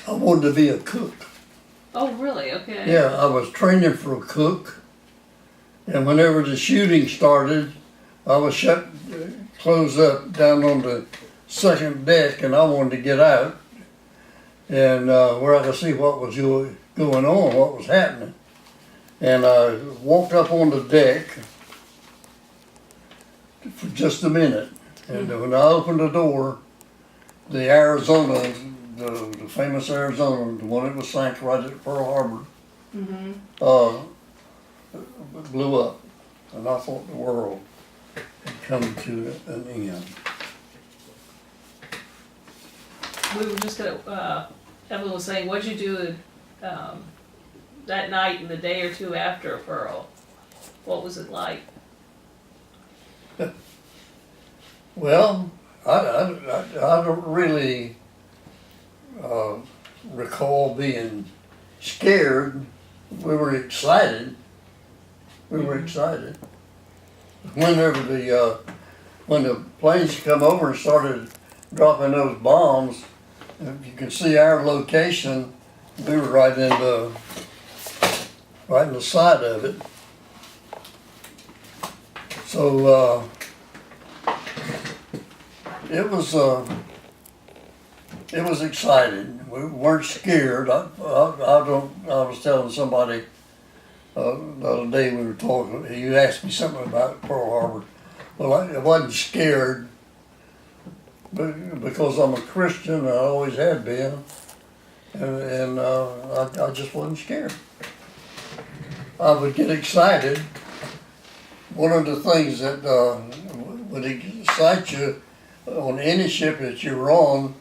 I wanted to be a cook. Oh, really? Okay. Yeah, I was training for a cook, and whenever the shooting started, I was shut, closed up down on the second deck, and I wanted to get out, and where I could see what was going on, what was happening. And I walked up on the deck for just a minute, and when I opened the door, the Arizona, the famous Arizona, the one that was sank right at Pearl Harbor, blew up, and I thought the world had come to an end. We were just gonna, Evelyn was saying, what'd you do that night and the day or two after Pearl? What was it like? Well, I don't really recall being scared. We were excited. Whenever when the planes come over and started dropping those bombs, if you can see our location, we were right in the side of it. So it was exciting. We weren't scared. I was telling somebody the other day we were talking. You asked me something about Pearl Harbor. Well, I wasn't scared, because I'm a Christian. I always had been, and I just wasn't scared. I would get excited. One of the things that would excite you on any ship that you were on,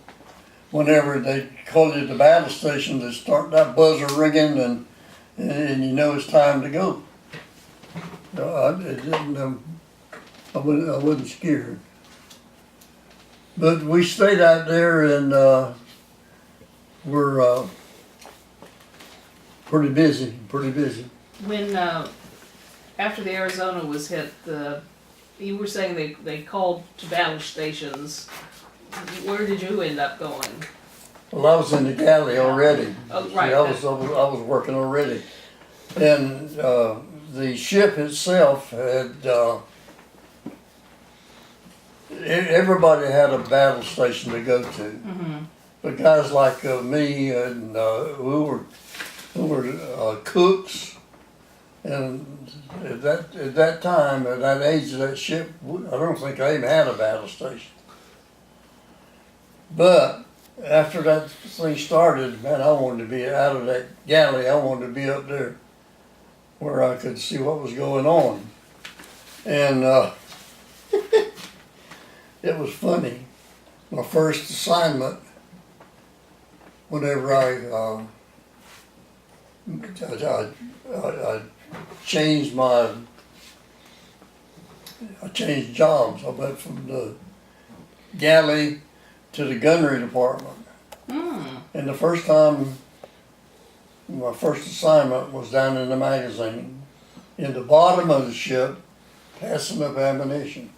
whenever they call you to the battle station, they start that buzzer ringing, and you know it's time to go. I wasn't scared. But we stayed out there, and we're pretty busy. When, after the Arizona was hit, you were saying they called to battle stations. Where did you end up going? Well, I was in the galley already. Oh, right. See, I was working already. And the ship itself had, everybody had a battle station to go to. Mm-hmm. But guys like me and who were cooks, and at that time, at that age of that ship, I don't think I even had a battle station. But after that thing started, man, I wanted to be out of that galley. I wanted to be up there where I could see what was going on. And it was funny. My first assignment, whenever I changed jobs. I went from the galley to the gunnery department. And the first time, my first assignment was down in the magazine, in the bottom of the ship, passing up ammunition.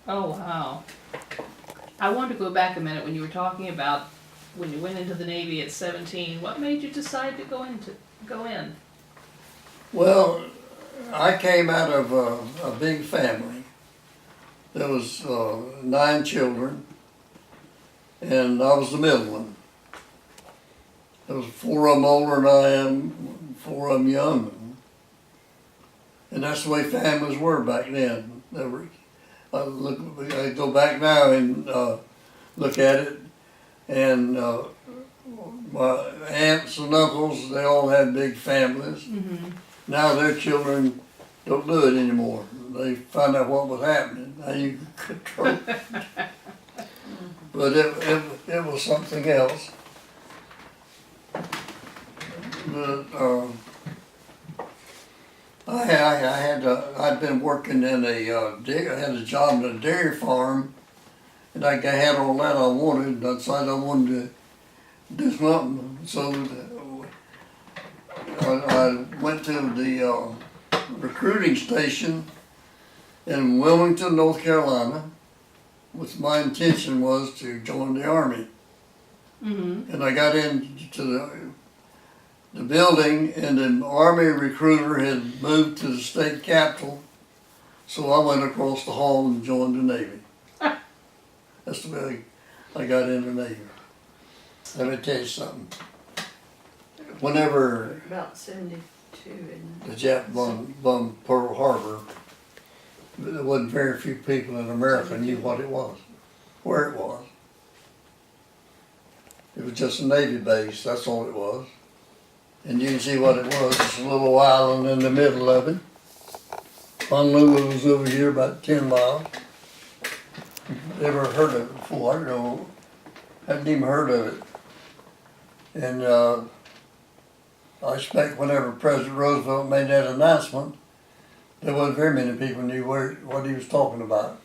Oh, wow. I wanted to go back a minute when you were talking about when you went into the Navy at 17. What made you decide to go in? Well, I came out of a big family. There was 9 children, and I was the middle one. There was 4 of them older than I am, 4 of them young. And that's the way families were back then. I go back now and look at it, and my aunts and uncles, they all had big families. Mm-hmm. Now their children don't do it anymore. They find out what was happening. Now you can control it. But it was something else. But I'd been working in I had a job in a dairy farm, and I had all that I wanted. I decided I wanted to do something. So I went to the recruiting station in Wilmington, North Carolina, which my intention was to join the Army. Mm-hmm. and I got into the building, and an Army recruiter had moved to the state capitol, so I went across the hall and joined the Navy. That's the way I got in the Navy. Let me tell you something. Whenever About 72, isn't the Jap bombed Pearl Harbor, there wasn't very few people in America knew what it was, where it was. It was just a Navy base, that's all it was. And you can see what it was, it's a little island in the middle of it. Honolulu was over here about 10 miles. Never heard of it before, I don't know, hadn't even heard of it. And I expect whenever President Roosevelt made that announcement, there wasn't very many people knew what he was talking about.